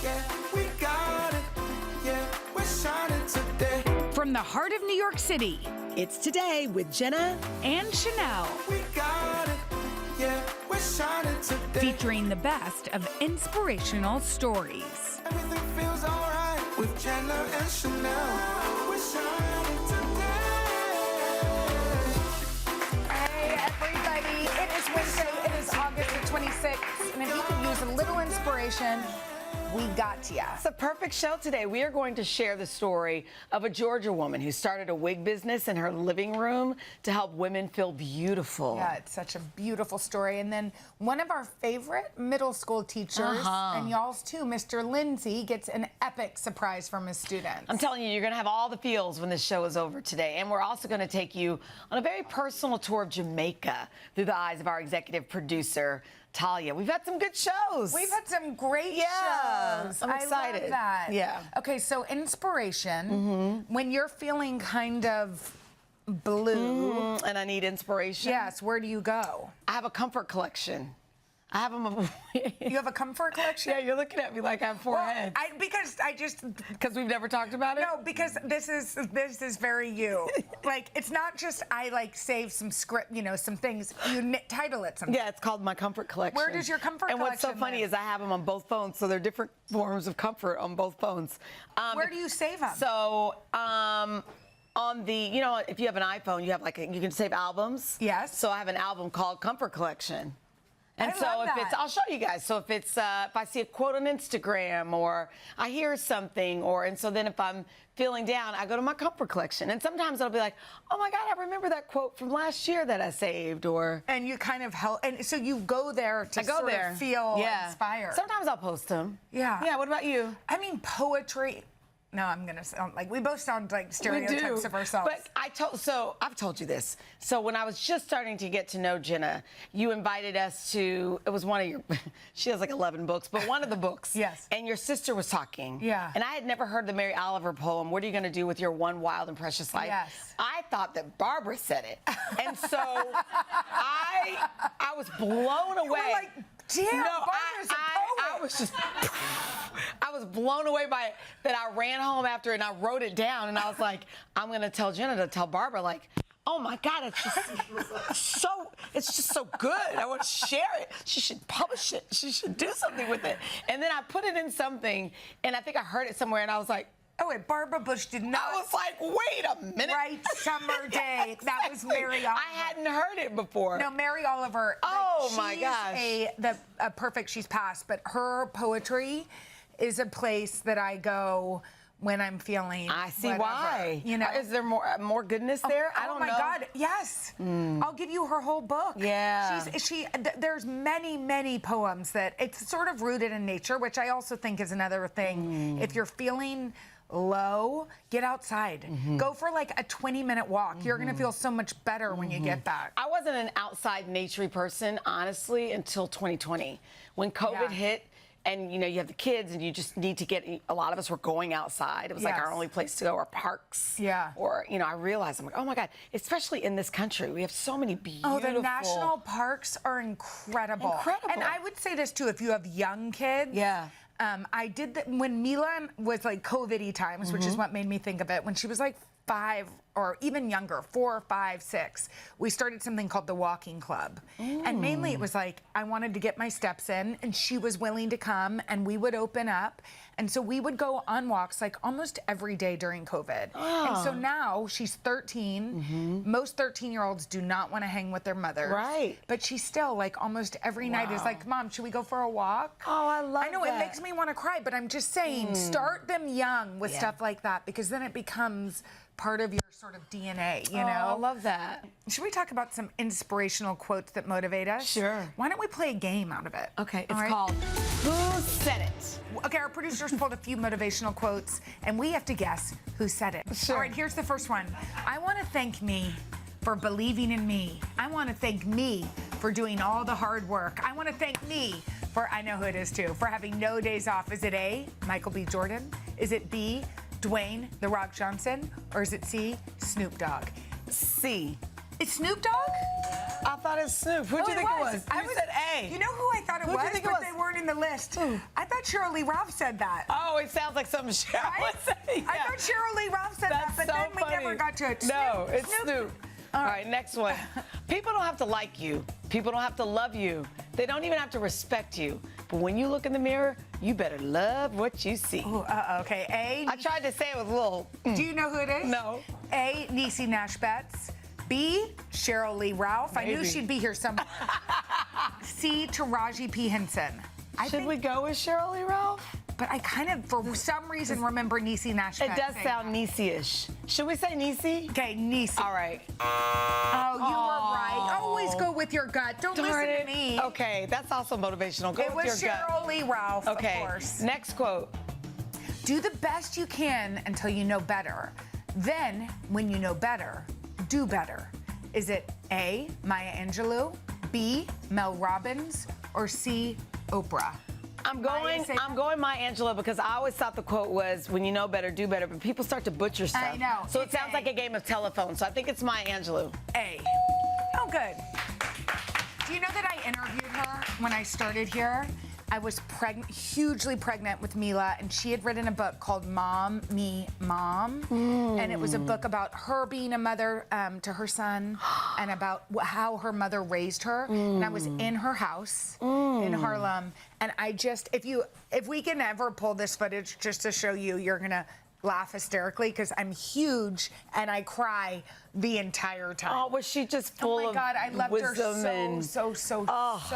Yeah, we got it. Yeah, we're shining today. From the heart of New York City, It's Today with Jenna and Sheinelle, We got it. Yeah, we're shining today. featuring the best of inspirational stories. Everything feels alright with Jenna and Sheinelle. We're shining today. Hey, everybody. It is Wednesday. It is August the 26th. And if you could use a little inspiration, we got ya. It's a perfect show today. We are going to share the story of a Georgia woman who started a wig business in her living room to help women feel beautiful. Yeah, it's such a beautiful story. And then one of our favorite middle school teachers, and y'all's too, Mr. Lindsay, gets an epic surprise from his students. I'm telling you, you're going to have all the feels when this show is over today. And we're also going to take you on a very personal tour of Jamaica through the eyes of our executive producer, Talia. We've had some good shows. We've had some great shows. I'm excited. I love that. Yeah. Okay, so inspiration, when you're feeling kind of blue, And I need inspiration. yes, where do you go? I have a comfort collection. I have them. You have a comfort collection? Yeah, you're looking at me like I have four heads. Because I just Because we've never talked about it? no, because this is very you. Like, it's not just I like save some script, some things. You title it something. Yeah, it's called my comfort collection. Where does your comfort And what's so collection funny live? is I have them on both phones, so they're different forms of comfort on both phones. Where do you save them? So, on the, if you have an iPhone, you have you can save albums. Yes. So I have an album called Comfort Collection. And I so love if that. it's, I'll show you guys. So if it's, if I see a quote on Instagram or I hear something, and so then if I'm feeling down, I go to my comfort collection. And sometimes I'll be like, oh my God, I remember that quote from last year that I saved, or. And you kind of help, and so you go there to sort of feel inspired. Sometimes I'll post them. Yeah. Yeah, what about you? I mean, poetry. No, I'm gonna sound like we both sound like stereotypes of ourselves. But I've told you this. So when I was just starting to get to know Jenna, you invited us to, it was one of your, she has like 11 books, but one of the books. Yes. And your sister was talking. Yeah. And I had never heard the Mary Oliver poem, What Are You Gonna Do With Your One Wild and Precious Life? Yes. I thought that Barbara said it. And so I was blown away. You were like, damn, Barbara's a poet. I was just, I was blown away by it that I ran home after and I wrote it down and I was like, I'm gonna tell Jenna to tell Barbara, like, oh my God, it's just so good. I want to share it. She should publish it. She should do something with it. And then I put it in something and I think I heard it somewhere and I was like, oh wait, Barbara Bush did not. I was like, wait a minute. Right, Summer Day. That was Mary Oliver. I hadn't heard it before. No, Mary Oliver. Oh, my gosh. She's a perfect, she's passed, but her poetry is a place that I go when I'm feeling I see whatever, why. Is there more goodness there? I don't know. Oh my God, yes. I'll give you her whole book. Yeah. There's many poems that it's sort of rooted in nature, which I also think is another thing. If you're feeling low, get outside. Go for like a 20-minute walk. You're gonna feel so much better when you get back. I wasn't an outside naturey person, honestly, until 2020. When COVID hit, and you have the kids and you just need to a lot of us were going outside. It was like our only place to go, or parks. Yeah. Or, I realized, I'm like, oh my God, especially in this country, we have so many beautiful. Oh, the national parks are incredible. Incredible. And I would say this too, if you have young kids. Yeah. I did that when Mila was like COVID-y times, which is what made me think of it. When she was like 5 or even younger, 4, 5, 6, we started something called the Walking Club. And mainly it was like, I wanted to get my steps in and she was willing to come and we would open up. And so we would go on walks like almost every day during COVID. And so now she's 13. Most 13-year-olds do not want to hang with their mothers. Right. But she's still like almost every night is like, Mom, should we go for a walk? Oh, I love I know that. it makes me want to cry, but I'm just saying, start them young with stuff like that because then it becomes part of your sort of DNA, you know? I love that. Should we talk about some inspirational quotes that motivate us? Sure. Why don't we play a game out of it? Okay, All it's right? called Who Said It? Okay, our producers pulled a few motivational quotes, and we have to guess who said it. Sure. All right, here's the first one. I want to thank me for believing in me. I want to thank me for doing all the hard work. I want to thank me for, I know who it is too, for having no days off. Is it A, Michael B. Jordan? Is it B, Dwayne The Rock Johnson? Or is it C, Snoop Dogg? C. It's Snoop Dogg? I thought it's Snoop. Who'd you think it was? You said A. You know who I thought it Who'd you was, think it but was? they weren't in the list. I thought Cheryl Lee Ralph said that. Oh, it sounds like something Cheryl would say. I thought Cheryl Lee Ralph said That's that, but so then we funny. never got to it. No, it's Snoop. All right, next one. People don't have to like you. People don't have to love you. They don't even have to respect you. But when you look in the mirror, you better love what you see. Ooh, okay, A. I tried to say it with a little. Do you know who it is? No. A. Niecy Nash Betts. B. Cheryl Lee Ralph. I knew Maybe. she'd be here somewhere. C. Taraji P. Henson. Should we go with Cheryl Lee Ralph? But I kind of, for some reason, remember Niecy Nash Betts. It does sound Niecy-ish. Should we say Niecy? Okay, Niecy. All right. Oh, you were right. Always go with your gut. Don't Darn listen it. to me. Okay, that's also motivational. Go It with was your gut. Cheryl Lee Ralph, Okay, of course. next quote. Do the best you can until you know better. Then, when you know better, do better. Is it A, Maya Angelou, B, Mel Robbins, or C, Oprah? I'm going Maya Angelou because I always thought the quote was, when you know better, do better, but people start to butcher stuff. I know. So it It's sounds A. like a game of telephone, so I think it's Maya Angelou. A. Oh, good. Do you know that I interviewed her when I started here? I was pregnant, hugely pregnant with Mila, and she had written a book called Mom, Me, Mom. And it was a book about her being a mother to her son and about how her mother raised her. And I was in her house in Harlem. And I just, if we can ever pull this footage just to show you, you're gonna laugh hysterically because I'm huge and I cry the entire time. Oh, was she just full of Oh my God, I loved her wisdom and... so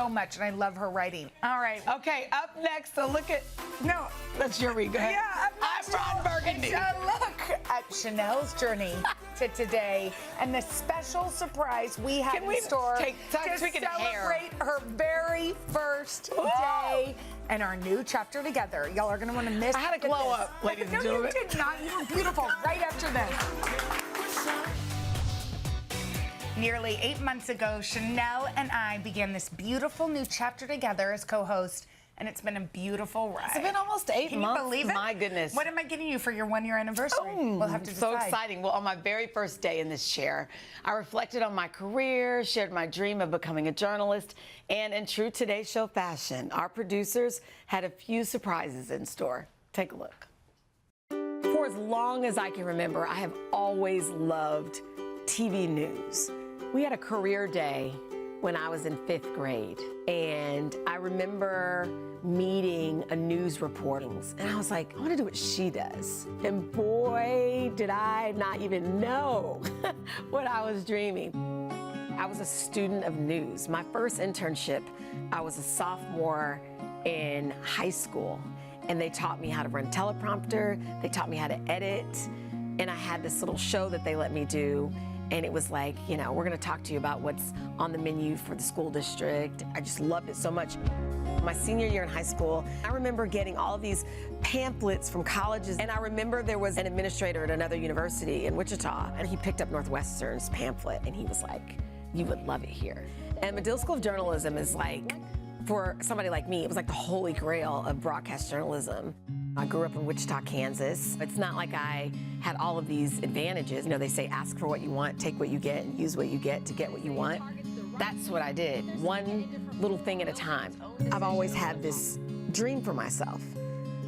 much, and I love her writing. All right. Okay, up next, so look at... No. That's your week. Go ahead. Yeah, I'm Ron Burgundy. It's a look at Chanel's journey to today and the special surprise we have Can we in store take time to tweaking hair? celebrate her very first day and our new chapter together. Y'all are going to want to miss I had a glow this. up, ladies and No, gentlemen. you did not. You were beautiful right after this. Nearly 8 months ago, Chanel and I began this beautiful new chapter together as co-host, and it's been a beautiful ride. It's been almost 8 Can months. you believe it? My goodness. What am I getting you for your 1 year anniversary? We'll have to decide. So exciting. Well, on my very first day in this chair, I reflected on my career, shared my dream of becoming a journalist, and in true Today Show fashion, our producers had a few surprises in store. Take a look. For as long as I can remember, I have always loved TV news. We had a career day when I was in 5th grade, and I remember meeting a news reporter, and I was like, I want to do what she does. And boy, did I not even know what I was dreaming. I was a student of news. My first internship, I was a sophomore in high school, and they taught me how to run teleprompter, they taught me how to edit, and I had this little show that they let me do. And it was like, you know, we're gonna talk to you about what's on the menu for the school district. I just loved it so much. My senior year in high school, I remember getting all of these pamphlets from colleges, and I remember there was an administrator at another university in Wichita, and he picked up Northwestern's pamphlet, and he was like, you would love it here. And Medill School of Journalism is like, for somebody like me, it was like the holy grail of broadcast journalism. I grew up in Wichita, Kansas. It's not like I had all of these advantages. You know, they say ask for what you want, take what you get, and use what you get to get what you want. That's what I did, one little thing at a time. I've always had this dream for myself.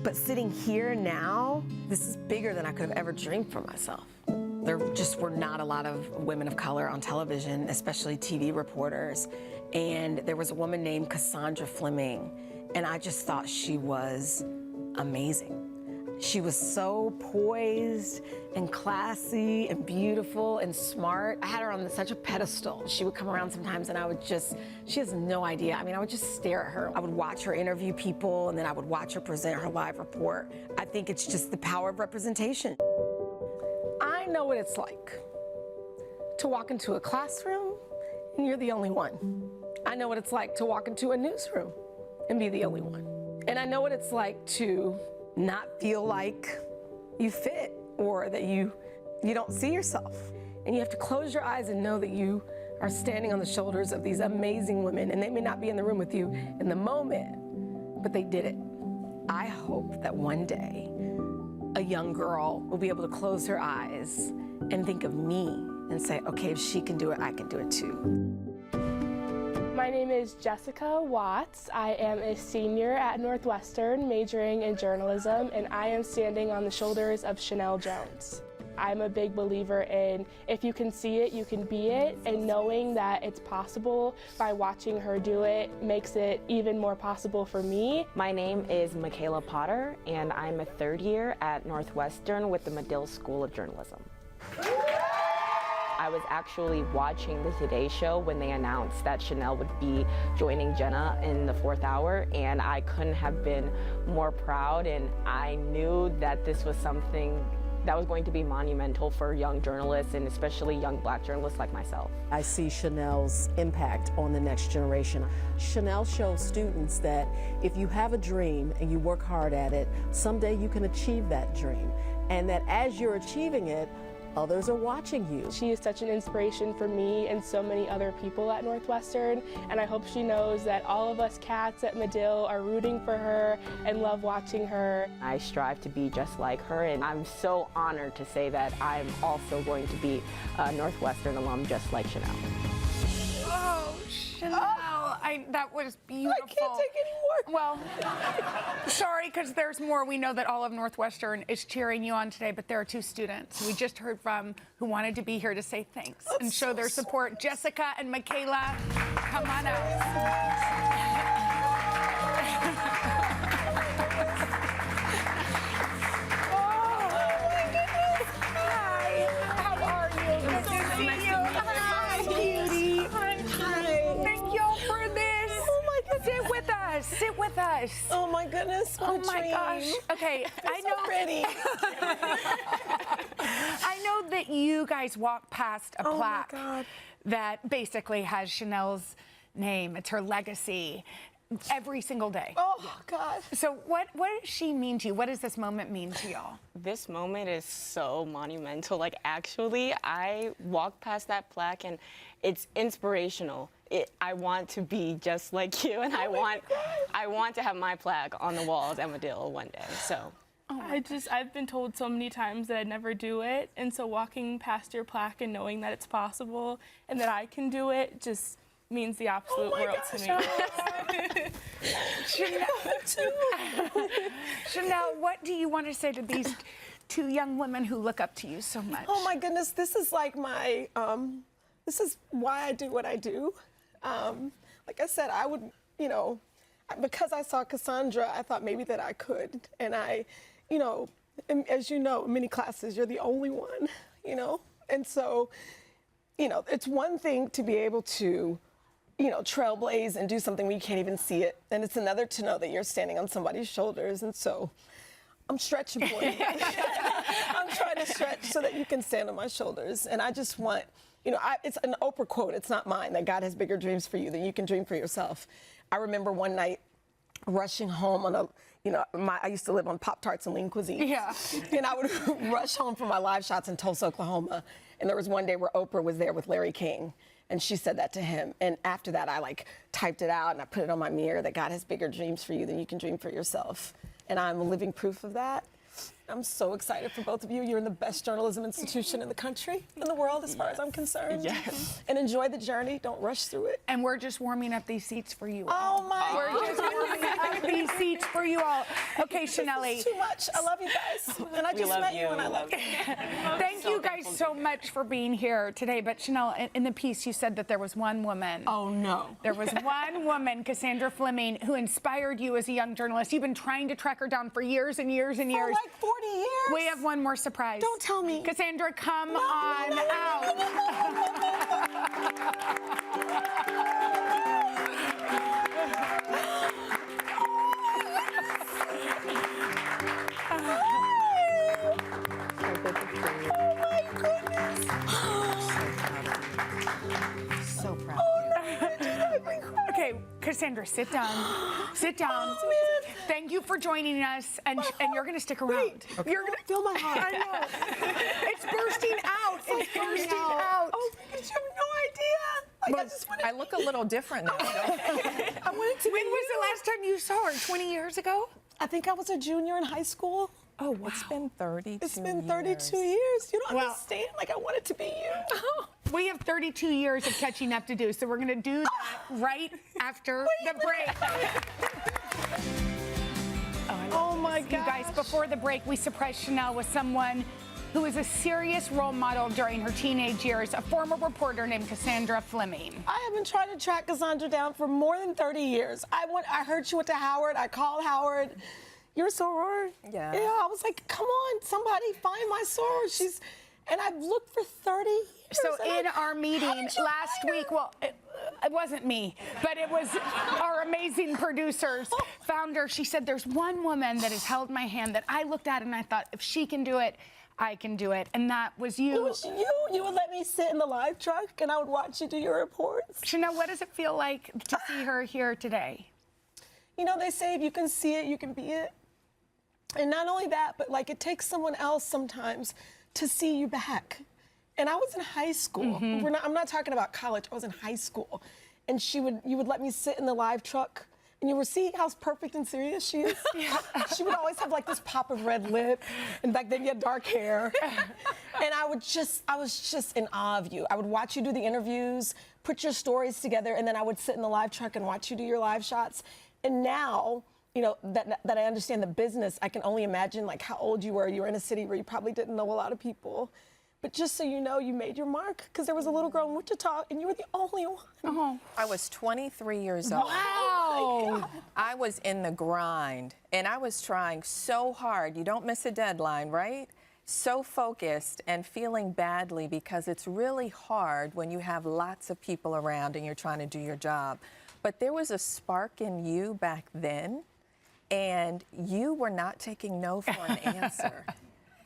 But sitting here now, this is bigger than I could have ever dreamed for myself. There just were not a lot of women of color on television, especially TV reporters. And there was a woman named Cassandra Fleming, and I just thought she was amazing. She was so poised and classy and beautiful and smart. I had her on such a pedestal. She would come around sometimes and I would just, she has no idea. I mean, I would just stare at her. I would watch her interview people and then I would watch her present her live report. I think it's just the power of representation. I know what it's like to walk into a classroom and you're the only one. I know what it's like to walk into a newsroom and be the only one. And I know what it's like to not feel like you fit or that you don't see yourself. And you have to close your eyes and know that you are standing on the shoulders of these amazing women, and they may not be in the room with you in the moment, but they did it. I hope that one day a young girl will be able to close her eyes and think of me and say, okay, if she can do it, I can do it too. My name is Jessica Watts. I am a senior at Northwestern, majoring in journalism, and I am standing on the shoulders of Sheinelle Jones. I'm a big believer in if you can see it, you can be it, and knowing that it's possible by watching her do it makes it even more possible for me. My name is Michaela Potter, and I'm a third year at Northwestern with the Medill School of Journalism. I was actually watching the Today Show when they announced that Sheinelle would be joining Jenna in the 4th hour, and I couldn't have been more proud, and I knew that this was something that was going to be monumental for young journalists, and especially young Black journalists like myself. I see Sheinelle's impact on the next generation. Sheinelle shows students that if you have a dream and you work hard at it, someday you can achieve that dream. And that as you're achieving it, others are watching you. She is such an inspiration for me and so many other people at Northwestern, and I hope she knows that all of us cats at Medill are rooting for her and love watching her. I strive to be just like her, and I'm so honored to say that I'm also going to be a Northwestern alum just like Sheinelle. Oh, Sheinelle, that was beautiful. I can't take any more. Well, sorry, because there's more. We know that all of Northwestern is cheering you on today, but there are 2 students we just heard from who wanted to be here to say thanks and show their support. Jessica and Michaela, come on out. Sit with us. Oh my goodness, what Oh a my dream. gosh. Okay, I know. So pretty. I know that you guys walk past a plaque my God. that basically has Sheinelle's name. It's her legacy every single day. Oh God. So what does she mean to you? What does this moment mean to y'all? This moment is so monumental. Like, actually, I walked past that plaque and it's inspirational. I want to be just like you, and I want to have my plaque on the walls at Medill one day. So. I've been told so many times that I'd never do it, and so walking past your plaque and knowing that it's possible and that I can do it just means the absolute world to me. Sheinelle, what do you want to say to these 2 young women who look up to you so much? Oh my goodness, this is like my, this is why I do what I do. Like I said, I would, because I saw Cassandra, I thought maybe that I could. And I, as you know, in many classes, you're the only one, And so, it's one thing to be able to, trailblaze and do something where you can't even see it. And it's another to know that you're standing on somebody's shoulders. And so I'm stretching for you. I'm trying to stretch so that you can stand on my shoulders. And I just want, it's an Oprah quote, it's not mine, that God has bigger dreams for you than you can dream for yourself. I remember one night rushing home on I used to live on Pop-Tarts and lean cuisine. Yeah. And I would rush home from my live shots in Tulsa, Oklahoma. And there was one day where Oprah was there with Larry King. And she said that to him. And after that, I typed it out and I put it on my mirror that God has bigger dreams for you than you can dream for yourself. And I'm living proof of that. I'm so excited for both of you. You're in the best journalism institution in the country, in the world, as far as I'm concerned. Yes. And enjoy the journey. Don't rush through it. And we're just warming up these seats for you all. Oh my We're just warming up these seats for you all. Okay, Sheinelle. Too much. I love you guys. And I just met you and I love you. Thank you guys so much for being here today. But Sheinelle, in the piece, you said that there was one woman. Oh no. There was one woman, Cassandra Fleming, who inspired you as a young journalist. You've been trying to track her down for years and years and years. For like 40 years. We have one more surprise. Don't tell me. Cassandra, come on out. So proud. Okay, Cassandra, sit down. Sit down. Oh, man. Thank you for joining us, and you're going to stick around. Okay. You're gonna Feel my heart. I know. It's bursting out. It's bursting out. Oh, because you have no idea. Like, I just wanted I look a little different now. I wanted to When was the last time you saw her? 20 years ago? I think I was a junior in high school. Oh, wow. It's been 32 It's been 32 years. You don't understand. Like, I wanted to be you. We have 32 years of catching up to do, so we're going to do that right after the break. Oh my You guys, gosh. before the break, we surprised Sheinelle with someone who was a serious role model during her teenage years, a former reporter named Cassandra Fleming. I have been trying to track Cassandra down for more than 30 years. I heard she went to Howard. I called Howard. Your soror? Yeah. Yeah, I was like, come on, somebody find my soror. And I've looked for 30 years. So and in our meeting last week, well, it wasn't me, but it was our amazing producers, founder. She said, there's one woman that has held my hand that I looked at and I thought, if she can do it, I can do it. And that was you. It was you. You would let me sit in the live truck and I would watch you do your reports. Sheinelle, what does it feel like to see her here today? You know, they say if you can see it, you can be it. And not only that, but like it takes someone else sometimes to see you back. And I was in high school. I'm not talking about college. I was in high school. And you would let me sit in the live truck and you would see how perfect and serious she is. She would always have like this pop of red lip, and back then you had dark hair. And I was just in awe of you. I would watch you do the interviews, put your stories together, and then I would sit in the live truck and watch you do your live shots. And now, you know, that I understand the business, I can only imagine like how old you were. You were in a city where you probably didn't know a lot of people. But just so you know, you made your mark, because there was a little girl in Wichita and you were the only one. I was 23 years old. Wow. I was in the grind, and I was trying so hard. You don't miss a deadline, right? So focused and feeling badly because it's really hard when you have lots of people around and you're trying to do your job. But there was a spark in you back then, and you were not taking no for an answer.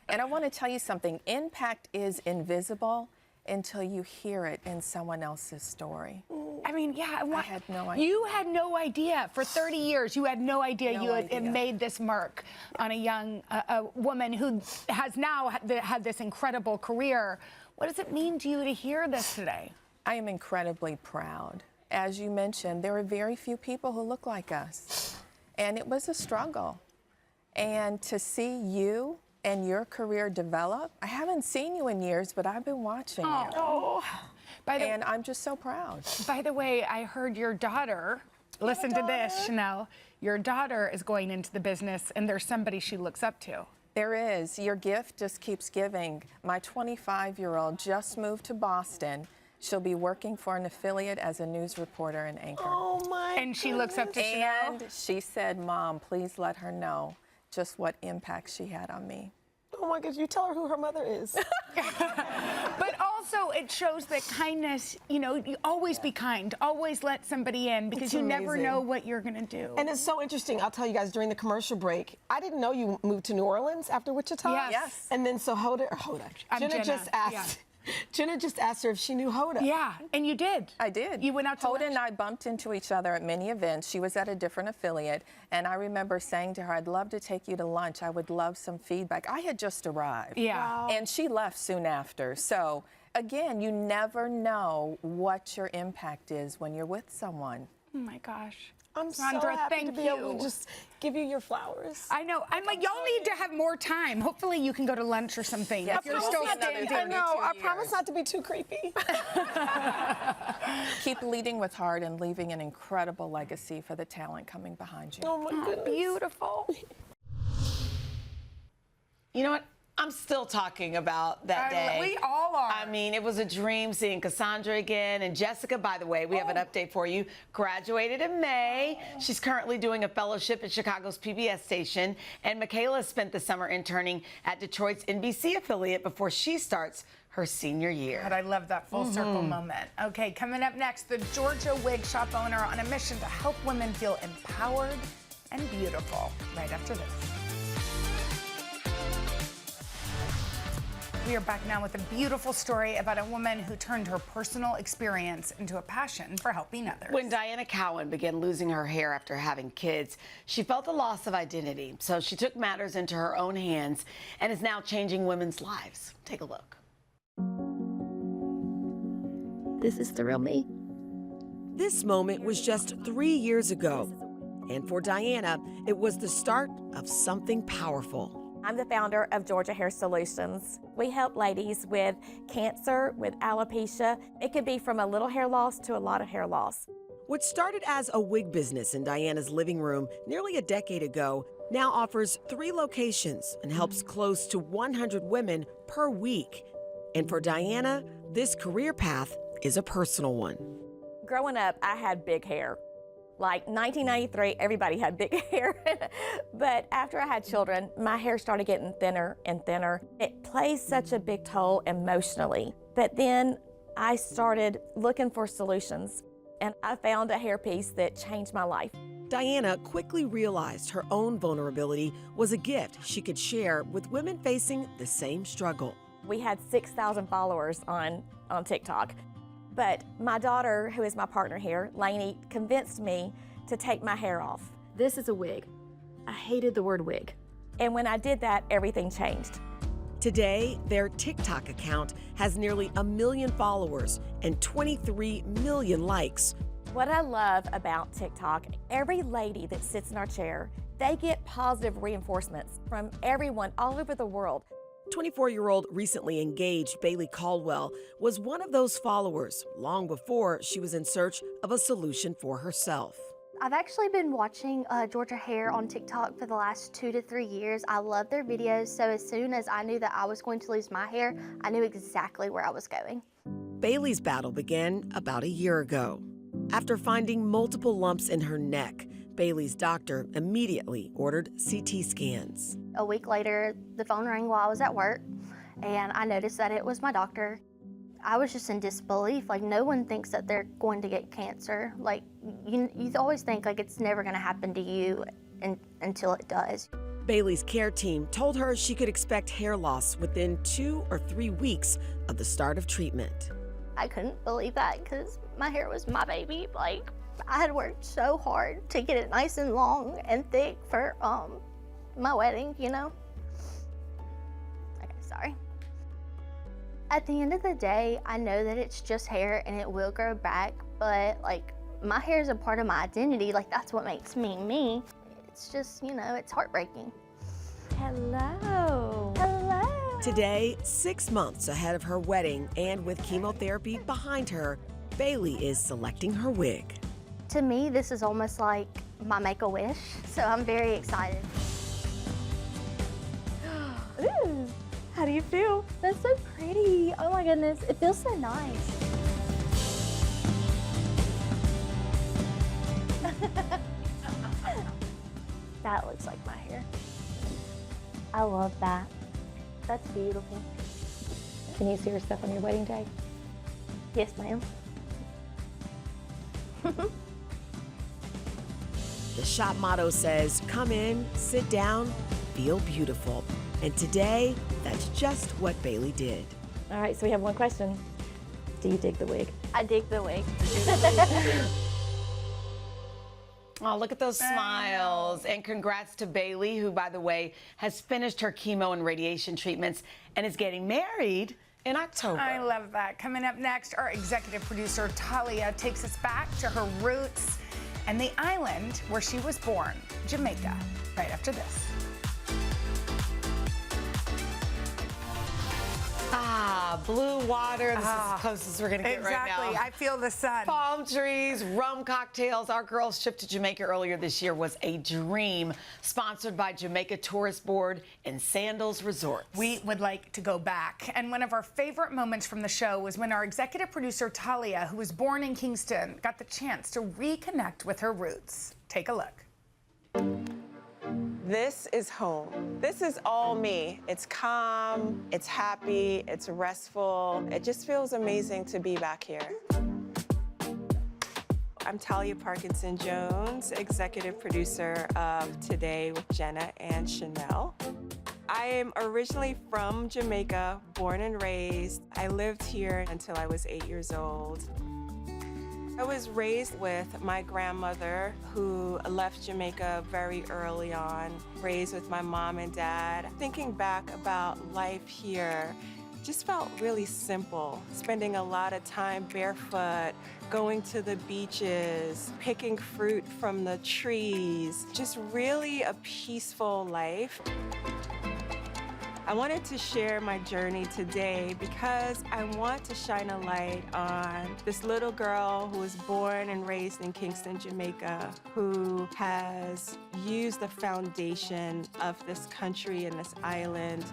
And I want to tell you something. Impact is invisible until you hear it in someone else's story. I mean, yeah. I had no idea. You had no idea. For 30 years, you had no idea No you had idea. made this mark on a young a woman who has now had this incredible career. What does it mean to you to hear this today? I am incredibly proud. As you mentioned, there are very few people who look like us. And it was a struggle. And to see you and your career develop, I haven't seen you in years, but I've been watching you. Oh. And I'm just so proud. By the way, I heard your daughter, listen to this, Sheinelle, your daughter is going into the business and there's somebody she looks up to. There is. Your gift just keeps giving. My 25-year-old just moved to Boston. She'll be working for an affiliate as a news reporter and anchor. Oh my And she looks up to Sheinelle? And she said, Mom, please let her know just what impact she had on me. Oh my gosh, you tell her who her mother is. But also, it shows that kindness, you know, you always be kind, always let somebody in, because It's you never amazing. know what you're going to do. And it's so interesting. I'll tell you guys during the commercial break, I didn't know you moved to New Orleans after Wichita. Yes. And then so Jenna Jenna, just asked. Jenna just asked her if she knew Hoda. Yeah, and you did. I did. You went out to Hoda lunch? and I bumped into each other at many events. She was at a different affiliate, and I remember saying to her, I'd love to take you to lunch. I would love some feedback. I had just arrived. Yeah. Wow. And she left soon after. So, again, you never know what your impact is when you're with someone. Oh my gosh. I'm so Sandra, happy thank to be you. able to just give you your flowers. I know. I'm like, y'all need to have more time. Hopefully, you can go to lunch or something. Yes, if you're we'll still see another standing. I know. I 32 promise years. not to be too creepy. Keep leading with heart and leaving an incredible legacy for the talent coming behind you. Oh my goodness. Beautiful. You know what? I'm still talking about that day. We all are. I mean, it was a dream seeing Cassandra again. And Jessica, by the way, we have an update for you. Graduated in May. She's currently doing a fellowship at Chicago's PBS station. And Michaela spent the summer interning at Detroit's NBC affiliate before she starts her senior year. God, I love that full circle moment. Okay, coming up next, the Georgia wig shop owner on a mission to help women feel empowered and beautiful. Right after this. We are back now with a beautiful story about a woman who turned her personal experience into a passion for helping others. When Diana Cowan began losing her hair after having kids, she felt a loss of identity. So she took matters into her own hands and is now changing women's lives. Take a look. This is the real me. This moment was just 3 years ago. And for Diana, it was the start of something powerful. I'm the founder of Georgia Hair Solutions. We help ladies with cancer, with alopecia. It could be from a little hair loss to a lot of hair loss. What started as a wig business in Diana's living room nearly a decade ago now offers 3 locations and helps close to 100 women per week. And for Diana, this career path is a personal one. Growing up, I had big hair. Like 1993, everybody had big hair. But after I had children, my hair started getting thinner and thinner. It plays such a big toll emotionally. But then I started looking for solutions, and I found a hairpiece that changed my life. Diana quickly realized her own vulnerability was a gift she could share with women facing the same struggle. We had 6,000 followers on TikTok. But my daughter, who is my partner here, Lainey, convinced me to take my hair off. This is a wig. I hated the word wig. And when I did that, everything changed. Today, their TikTok account has nearly 1 million followers and 23 million likes. What I love about TikTok, every lady that sits in our chair, they get positive reinforcements from everyone all over the world. 24-year-old recently engaged Bailey Caldwell was one of those followers long before she was in search of a solution for herself. I've actually been watching Georgia Hair on TikTok for the last 2 to 3 years. I love their videos, so as soon as I knew that I was going to lose my hair, I knew exactly where I was going. Bailey's battle began about a year ago. After finding multiple lumps in her neck, Bailey's doctor immediately ordered CT scans. A week later, the phone rang while I was at work, and I noticed that it was my doctor. I was just in disbelief. Like, no one thinks that they're going to get cancer. Like, you always think like it's never going to happen to you until it does. Bailey's care team told her she could expect hair loss within 2 or 3 weeks of the start of treatment. I couldn't believe that because my hair was my baby. Like, I had worked so hard to get it nice and long and thick for my wedding, you know? Okay, sorry. At the end of the day, I know that it's just hair and it will grow back, but like, my hair is a part of my identity. Like, that's what makes me me. It's just, you know, it's heartbreaking. Hello. Hello. Today, 6 months ahead of her wedding and with chemotherapy behind her, Bailey is selecting her wig. To me, this is almost like my Make-A-Wish, so I'm very excited. Ooh, how do you feel? That's so pretty. Oh my goodness, it feels so nice. That looks like my hair. I love that. That's beautiful. Can you see yourself on your wedding day? Yes, ma'am. The shop motto says, come in, sit down, feel beautiful. And today, that's just what Bailey did. All right, so we have one question. Do you dig the wig? I dig the wig. Oh, look at those smiles. And congrats to Bailey, who, by the way, has finished her chemo and radiation treatments and is getting married in October. I love that. Coming up next, our executive producer, Talia, takes us back to her roots and the island where she was born, Jamaica, right after this. Ah, blue water. This is as close as we're going to get right now. Exactly. I feel the sun. Palm trees, rum cocktails. Our girls' trip to Jamaica earlier this year was a dream, sponsored by Jamaica Tourist Board and Sandals Resorts. We would like to go back. And one of our favorite moments from the show was when our executive producer, Talia, who was born in Kingston, got the chance to reconnect with her roots. Take a look. This is home. This is all me. It's calm, it's happy, it's restful. It just feels amazing to be back here. I'm Talia Parkinson Jones, executive producer of Today with Jenna and Sheinelle. I am originally from Jamaica, born and raised. I lived here until I was 8 years old. I was raised with my grandmother, who left Jamaica very early on, raised with my mom and dad. Thinking back about life here, just felt really simple. Spending a lot of time barefoot, going to the beaches, picking fruit from the trees, just really a peaceful life. I wanted to share my journey today because I want to shine a light on this little girl who was born and raised in Kingston, Jamaica, who has used the foundation of this country and this island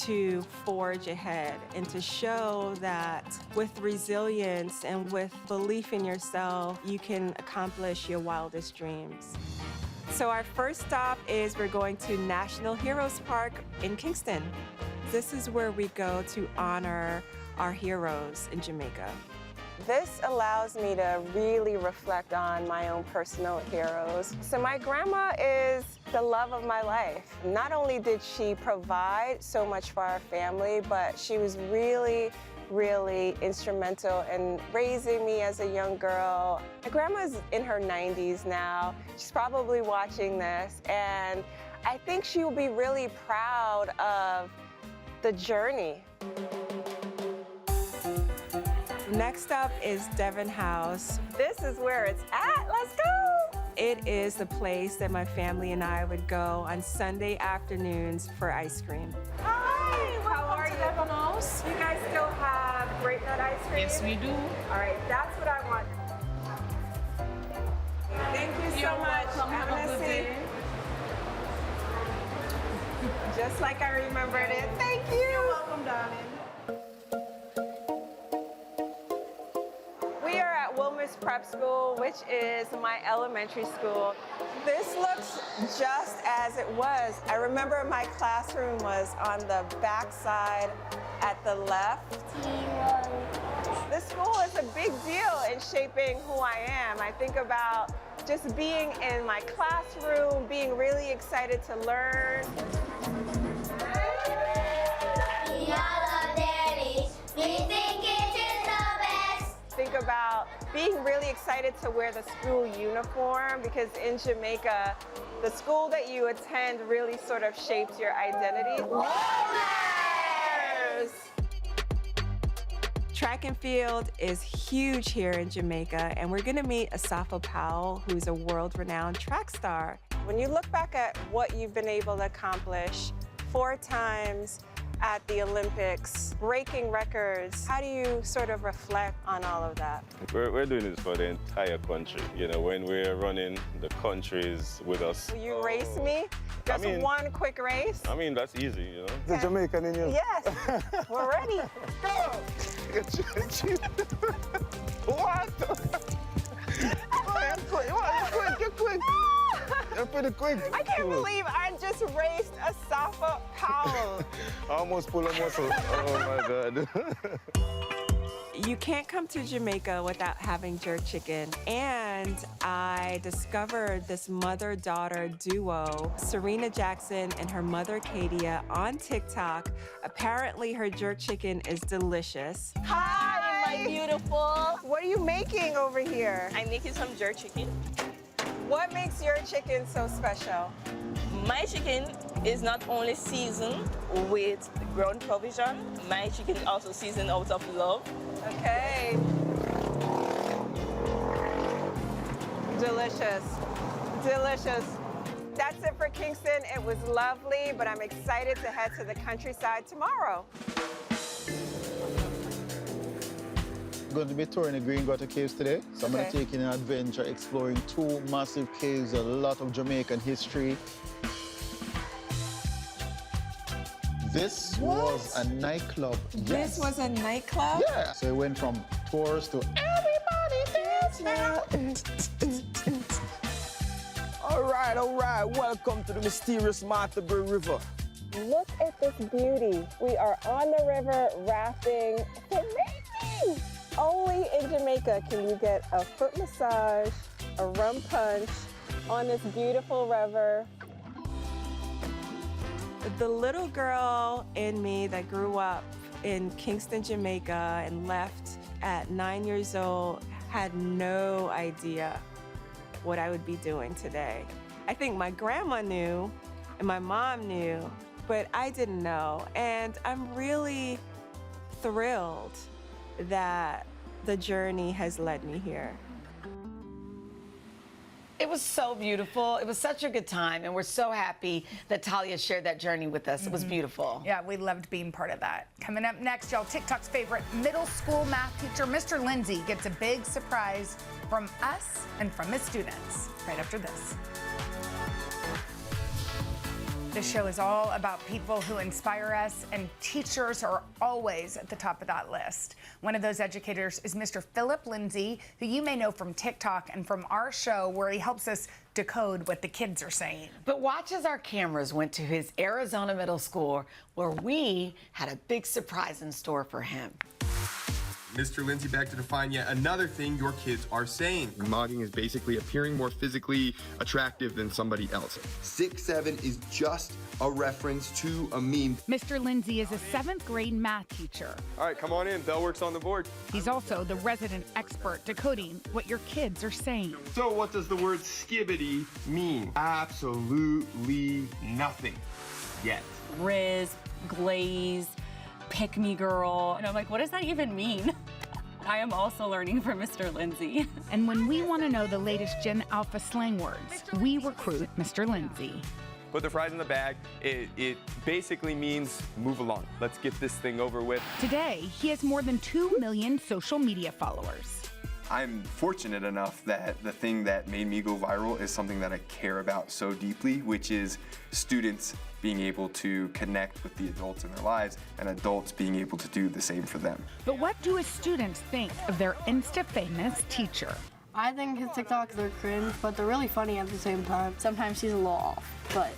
to forge ahead and to show that with resilience and with belief in yourself, you can accomplish your wildest dreams. So our first stop is we're going to National Heroes Park in Kingston. This is where we go to honor our heroes in Jamaica. This allows me to really reflect on my own personal heroes. So my grandma is the love of my life. Not only did she provide so much for our family, but she was really instrumental in raising me as a young girl. My grandma's in her 90s now. She's probably watching this, and I think she will be really proud of the journey. Next up is Devon House. This is where it's at. Let's go! It is the place that my family and I would go on Sunday afternoons for ice cream. Hi, how are you? Devon House. You guys still have grape nut ice cream? Yes, we do. All right, that's what I want. Thank you so much. Have a good day. Just like I remembered it. Thank you. You're welcome, darling. We are at Wilmer's Prep School, which is my elementary school. This looks just as it was. I remember my classroom was on the back side at the left. This school is a big deal in shaping who I am. I think about just being in my classroom, being really excited to learn. Think about being really excited to wear the school uniform, because in Jamaica, the school that you attend really sort of shapes your identity. Track and field is huge here in Jamaica, and we're gonna meet Asafa Powell, who's a world-renowned track star. When you look back at what you've been able to accomplish 4 times at the Olympics, breaking records, how do you sort of reflect on all of that? We're doing this for the entire country. You know, when we're running, the country is with us. Will you race me? Just one quick race? I mean, that's easy, you know. The Jamaican in you. Yes, we're ready. Go! What? You're quick. You're pretty quick. I can't believe I just raced Asafa Powell. I almost pulled a muscle. Oh my God. You can't come to Jamaica without having jerk chicken. And I discovered this mother-daughter duo, Serena Jackson and her mother, Katia, on TikTok. Apparently, her jerk chicken is delicious. Hi, my beautiful. What are you making over here? I'm making some jerk chicken. What makes your chicken so special? My chicken is not only seasoned with ground provision, my chicken is also seasoned out of love. Okay. Delicious. Delicious. That's it for Kingston. It was lovely, but I'm excited to head to the countryside tomorrow. I'm going to be touring the Green Grotto Caves today. So I'm going to take you on an adventure exploring 2 massive caves, a lot of Jamaican history. This was a nightclub. This was a nightclub? Yeah. So it went from tours to everybody dance now. All right. Welcome to the mysterious Marthabury River. Look at this beauty. We are on the river rafting. It's amazing. Only in Jamaica can you get a foot massage, a rum punch on this beautiful river. The little girl in me that grew up in Kingston, Jamaica and left at 9 years old had no idea what I would be doing today. I think my grandma knew and my mom knew, but I didn't know. And I'm really thrilled that the journey has led me here. It was so beautiful. It was such a good time, and we're so happy that Talia shared that journey with us. It was beautiful. Yeah, we loved being part of that. Coming up next, y'all, TikTok's favorite middle school math teacher, Mr. Lindsay, gets a big surprise from us and from his students right after this. This show is all about people who inspire us, and teachers are always at the top of that list. One of those educators is Mr. Philip Lindsay, who you may know from TikTok and from our show, where he helps us decode what the kids are saying. But watch as our cameras went to his Arizona middle school, where we had a big surprise in store for him. Mr. Lindsay back to define yet another thing your kids are saying. Mogging is basically appearing more physically attractive than somebody else. 6'7" is just a reference to a meme. Mr. Lindsay is a 7th grade math teacher. All right, come on in. Bell works on the board. He's also the resident expert decoding what your kids are saying. So what does the word skibbity mean? Absolutely nothing yet. Riz, glaze, pick me girl. And I'm like, what does that even mean? I am also learning from Mr. Lindsay. And when we want to know the latest Gen Alpha slang words, we recruit Mr. Lindsay. Put the fries in the bag. It basically means move along. Let's get this thing over with. Today, he has more than 2 million social media followers. I'm fortunate enough that the thing that made me go viral is something that I care about so deeply, which is students being able to connect with the adults in their lives and adults being able to do the same for them. But what do his students think of their Insta-famous teacher? I think his TikToks are cringe, but they're really funny at the same time. Sometimes he's a little off, but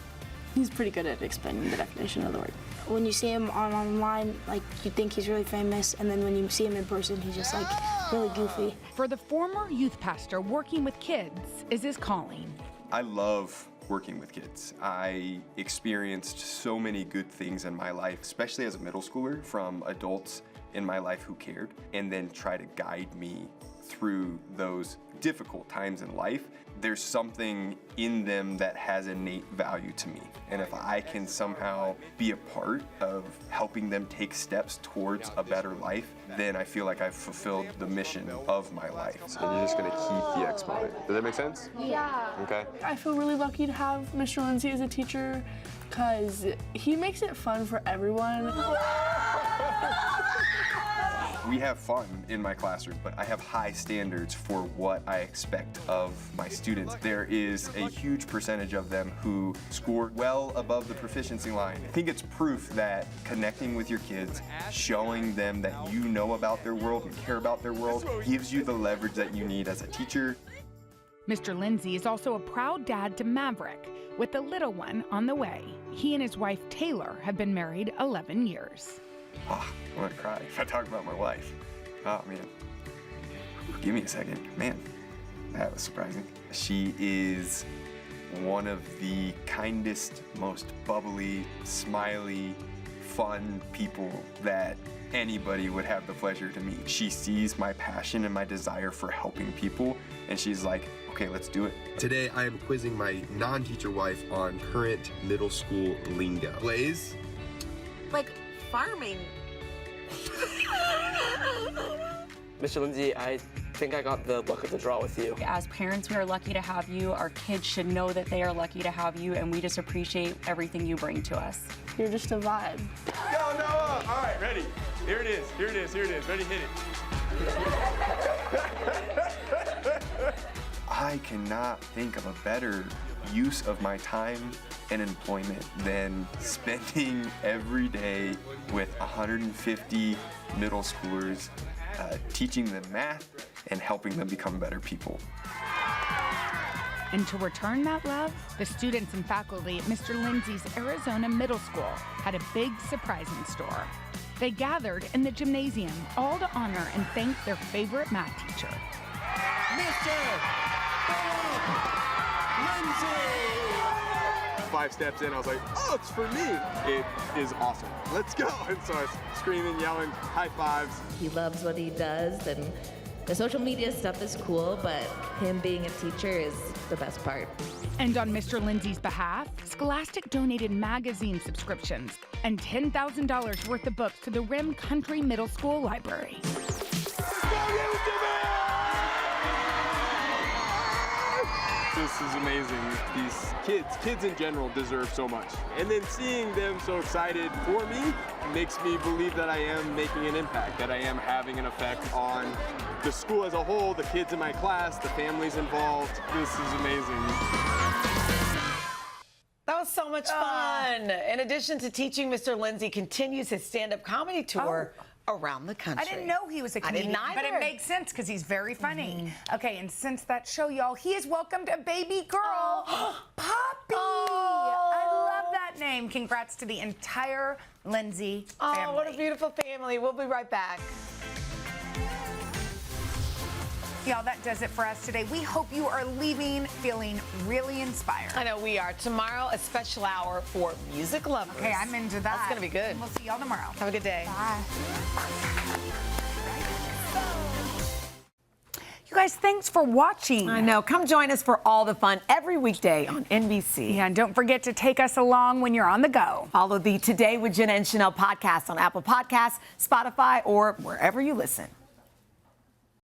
he's pretty good at explaining the definition of the word. When you see him online, like, you think he's really famous, and then when you see him in person, he's just, like, really goofy. For the former youth pastor, working with kids is his calling. I love working with kids. I experienced so many good things in my life, especially as a middle schooler, from adults in my life who cared, and then try to guide me through those difficult times in life. There's something in them that has innate value to me. And if I can somehow be a part of helping them take steps towards a better life, then I feel like I've fulfilled the mission of my life. And you're just gonna keep the exponent. Does that make sense? Yeah. Okay. I feel really lucky to have Mr. Lindsay as a teacher because he makes it fun for everyone. We have fun in my classroom, but I have high standards for what I expect of my students. There is a huge percentage of them who score well above the proficiency line. I think it's proof that connecting with your kids, showing them that you know about their world and care about their world, gives you the leverage that you need as a teacher. Mr. Lindsay is also a proud dad to Maverick, with a little one on the way. He and his wife, Taylor, have been married 11 years. Oh, I'm gonna cry if I talk about my wife. Oh man, give me a second. Man, that was surprising. She is one of the kindest, most bubbly, smiley, fun people that anybody would have the pleasure to meet. She sees my passion and my desire for helping people, and she's like, okay, let's do it. Today I am quizzing my non-teacher wife on current middle school lingo. Blaze? Like farming. Mr. Lindsay, I think I got the luck of the draw with you. As parents, we are lucky to have you. Our kids should know that they are lucky to have you, and we just appreciate everything you bring to us. You're just a vibe. Yo, Noah! All right, ready. Here it is, here it is, here it is. Ready, hit it. I cannot think of a better use of my time and employment than spending every day with 150 middle schoolers, teaching them math and helping them become better people. And to return that love, the students and faculty at Mr. Lindsay's Arizona Middle School had a big surprise in store. They gathered in the gymnasium, all to honor and thank their favorite math teacher. Mr. Lindsay! 5 steps in, I was like, oh, it's for me. It is awesome. Let's go. And so I was screaming, yelling, high fives. He loves what he does, and the social media stuff is cool, but him being a teacher is the best part. And on Mr. Lindsay's behalf, Scholastic donated magazine subscriptions and $10,000 worth of books to the Rim Country Middle School Library. This is amazing. These kids in general deserve so much. And then seeing them so excited for me makes me believe that I am making an impact, that I am having an effect on the school as a whole, the kids in my class, the families involved. This is amazing. That was so much fun. In addition to teaching, Mr. Lindsay continues his stand-up comedy tour around the country. I didn't know he was a comedian, but it makes sense because he's very funny. Okay, and since that show, y'all, he has welcomed a baby girl, Poppy. I love that name. Congrats to the entire Lindsay family. Oh, what a beautiful family. We'll be right back. Y'all, that does it for us today. We hope you are leaving feeling really inspired. I know we are. Tomorrow, a special hour for music lovers. Okay, I'm into that. That's going to be good. We'll see y'all tomorrow. Have a good day. Bye. You guys, thanks for watching. I know. Come join us for all the fun every weekday on NBC. Yeah, and don't forget to take us along when you're on the go. Follow the Today with Jenna and Sheinelle podcast on Apple Podcasts, Spotify, or wherever you listen.